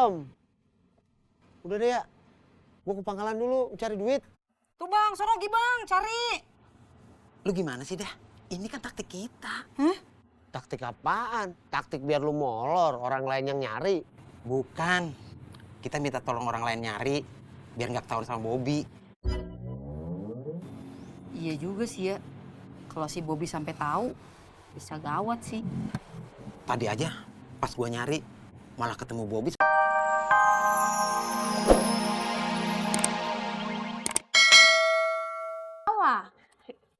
Belum. Udah deh ya. Gue ke pangkalan dulu cari duit. Tuh bang, sono lagi bang, cari. Lu gimana sih dah? Ini kan taktik kita. Taktik apaan? Taktik biar lu molor, orang lain yang nyari. Bukan. Kita minta tolong orang lain nyari biar nggak ketahuan sama Bobby. Iya juga sih ya. Kalau si Bobby sampai tahu, bisa gawat sih. Tadi aja pas gua nyari malah ketemu Bobby.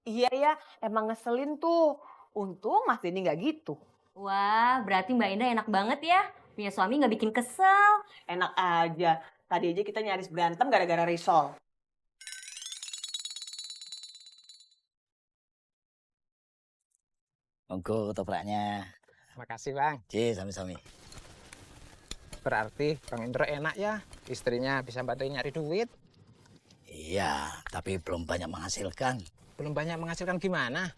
Iya ya, emang ngeselin tuh. Untung Mas Denny nggak gitu. Wah, berarti Mbak Indah enak banget ya. Punya suami nggak bikin kesel. Enak aja. Tadi aja kita nyaris berantem gara-gara risol. Monggo topraknya. Makasih Bang. Sami-sami. Berarti Bang Indro enak ya, istrinya bisa bantuin nyari duit. Iya, tapi belum banyak menghasilkan. Belum banyak menghasilkan gimana?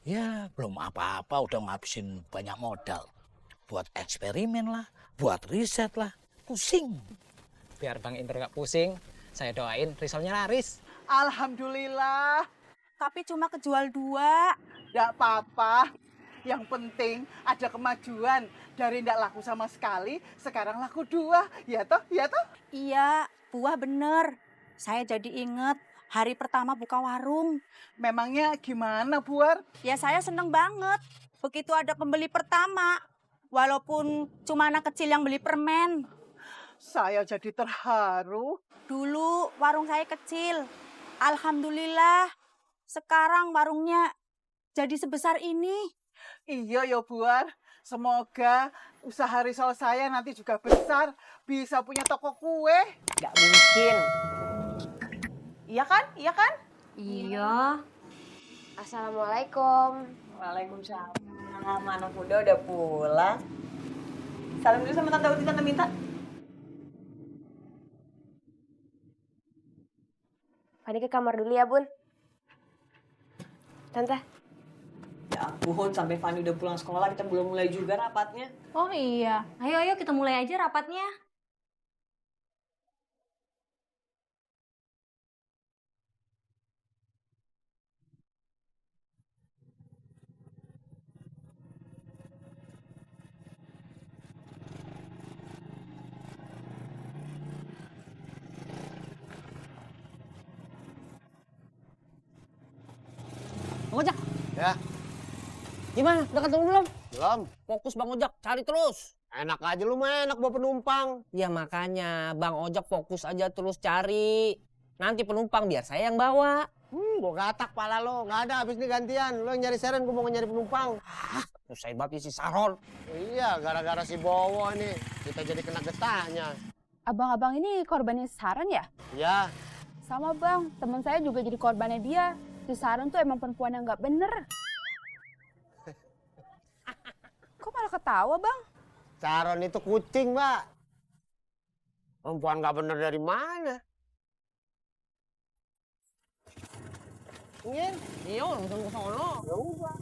Ya, belum apa-apa udah ngabisin banyak modal. Buat eksperimen lah, buat riset lah. Pusing. Biar Bang Indro gak pusing, saya doain risolnya laris. Alhamdulillah. Tapi cuma kejual 2. Nggak apa-apa. Yang penting ada kemajuan. Dari nggak laku sama sekali, sekarang laku 2. Ya toh, ya toh? Iya, buah bener. Saya jadi inget hari pertama buka warung. Memangnya gimana, Buar? Ya saya seneng banget. Begitu ada pembeli pertama. Walaupun cuma anak kecil yang beli permen. Saya jadi terharu. Dulu warung saya kecil. Alhamdulillah. Sekarang warungnya jadi sebesar ini. Iya ya, Buar. Semoga usaha risol saya nanti juga besar. Bisa punya toko kue. Nggak mungkin. Iya kan? Iya kan? Iya. Assalamualaikum. Waalaikumsalam. Anak muda udah pulang. Salam dulu sama Tante Uti, Tante Minta. Fani ke kamar dulu ya, Bun. Tante. Ya ampun, sampai Fani udah pulang sekolah, kita belum mulai juga rapatnya. Oh iya. Ayo kita mulai aja rapatnya. Bang Ojak, Ya, gimana? Udah ketemu belum? belum. Fokus Bang Ojak, cari terus. Enak aja lu mah enak bawa penumpang. Ya makanya Bang Ojak fokus aja terus cari. Nanti penumpang biar saya yang bawa. Gua gatak pala lo. Nggak ada habis nih gantian. Lo yang nyari seren, gua mau nyari penumpang. Usai banget si Saron. Iya, gara-gara si Bowo ini kita jadi kena getahnya. Abang-abang ini korbannya si Saran ya? Ya, Sama bang, teman saya juga jadi korbannya dia. Si Saran tuh emang perempuan yang nggak bener. Kok malah ketawa bang? Saron itu kucing, Mbak. Perempuan nggak bener dari mana? Ingin? Iya, langsung ke sono. Ya udah.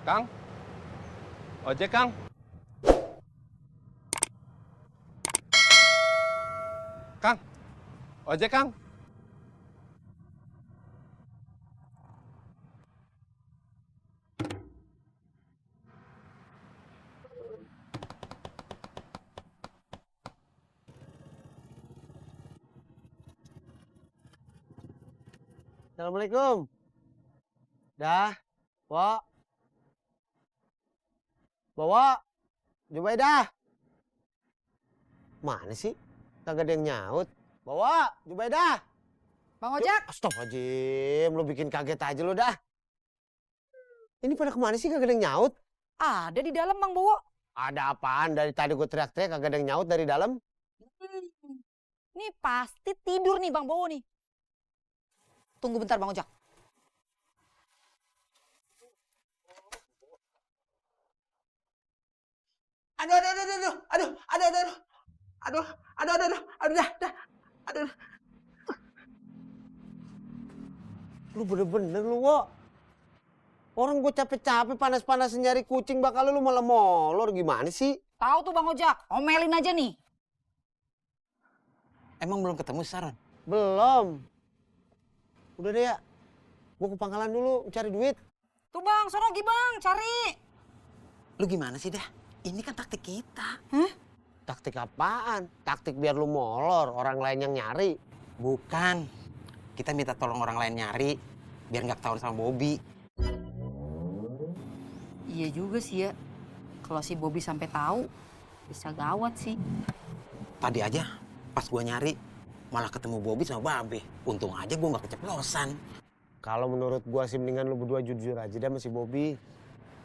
Kang? Ojek, Kang? Kang? Ojek, Kang? Assalamualaikum. Dah, Wak. Bawa, Jubaidah. Mana sih? Kagak ada yang nyaut. Bawa, Jubaidah. Bang Ojak. Astagfirullahaladzim, lu bikin kaget aja lu dah. Ini pada kemana sih kagak ada yang nyaut? Ada di dalam Bang Bowo. Ada apaan? Dari tadi gue teriak-teriak kagak ada yang nyaut dari dalam. Nih pasti tidur nih Bang Bowo nih. Tunggu bentar Bang Ojak. Lu bener-bener lu, Wak. Orang gue capek-capek panas-panas nyari kucing bakal lu malah molor gimana sih? Tahu tuh Bang Ojak, omelin aja nih. Emang belum ketemu Saron? Belum. Udah deh ya, gue ke pangkalan dulu cari duit. Tuh Bang, sono gi Bang, cari. Lu gimana sih dah? Ini kan taktik kita. Taktik apaan? Taktik biar lu molor, orang lain yang nyari. Bukan. Kita minta tolong orang lain nyari, biar nggak ketahuan sama Bobby. Iya juga sih ya. Kalau si Bobby sampai tahu, bisa gawat sih. Tadi aja pas gua nyari, malah ketemu Bobby sama Babe. Untung aja gua nggak keceplosan. Kalau menurut gua sih mendingan lu berdua jujur aja dah sama si Bobby.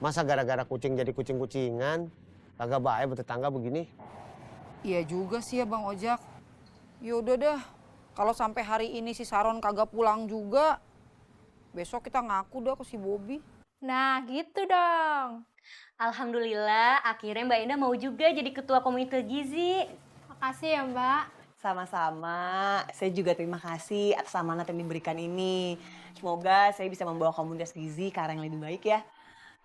Masa gara-gara kucing jadi kucing-kucingan? Kagak baik bertetangga begini. Iya juga sih ya Bang Ojak. Yaudah dah, kalau sampai hari ini si Saron kagak pulang juga, besok kita ngaku dah ke si Bobby. Nah gitu dong. Alhamdulillah, akhirnya Mbak Indah mau juga jadi ketua komite gizi. Makasih ya Mbak. Sama-sama. Saya juga terima kasih atas amanat yang diberikan ini. Semoga saya bisa membawa komunitas gizi ke arah yang lebih baik ya.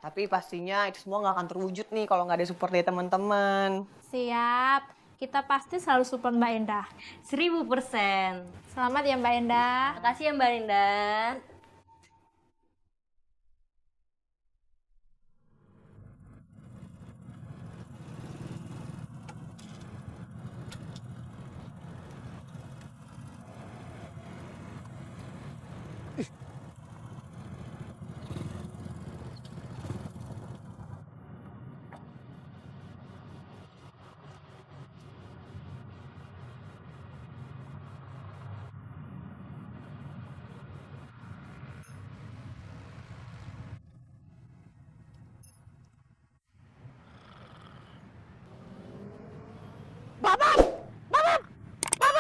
Tapi pastinya itu semua nggak akan terwujud nih kalau nggak ada support dari teman-teman. Siap. Kita pasti selalu support Mbak Endah. 1000%. Selamat ya Mbak Endah. Makasih ya Mbak Indah.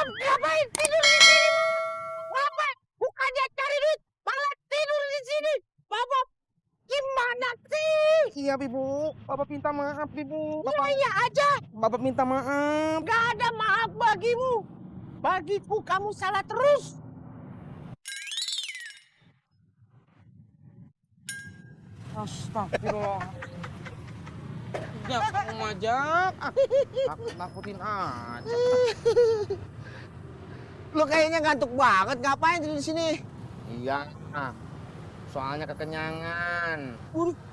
Ngapain tidur di sini? Ngapain? Bukannya cari duit, malah tidur di sini. Bapak, gimana sih? Iya, Ibu. Bapak minta maaf, Ibu. Bapak, Iya aja. Bapak minta maaf. Gak ada maaf bagimu. Bagiku kamu salah terus. Astagfirullah. Ya, kamu ngajak. Nakutin aja. Lu kayaknya ngantuk banget. Ngapain tidur di sini? Iya, soalnya kekenyangan.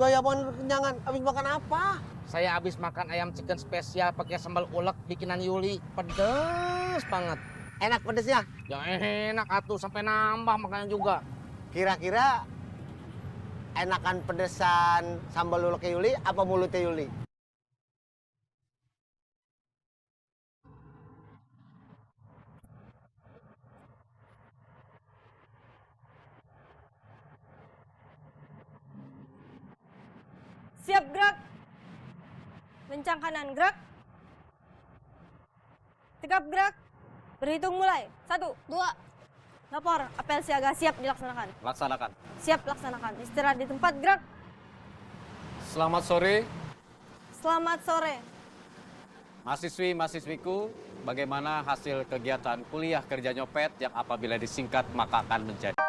Gaya apaan kenyangan? Habis makan apa? Saya habis makan ayam chicken spesial pakai sambal ulek bikinan Yuli. Pedes banget. Enak pedesnya? Ya enak atuh, sampai nambah makanya juga. Kira-kira enakan pedesan sambal ulek Yuli apa mulutnya Yuli? Siap gerak. Lencang kanan gerak. Tegap gerak. Berhitung mulai. 1, 2. Lapor, apel siaga siap dilaksanakan. Laksanakan. Siap laksanakan. Istirahat di tempat gerak. Selamat sore, Selamat sore. mahasiswi-mahasiswiku. Bagaimana hasil kegiatan kuliah kerja nyopet yang apabila disingkat maka akan menjadi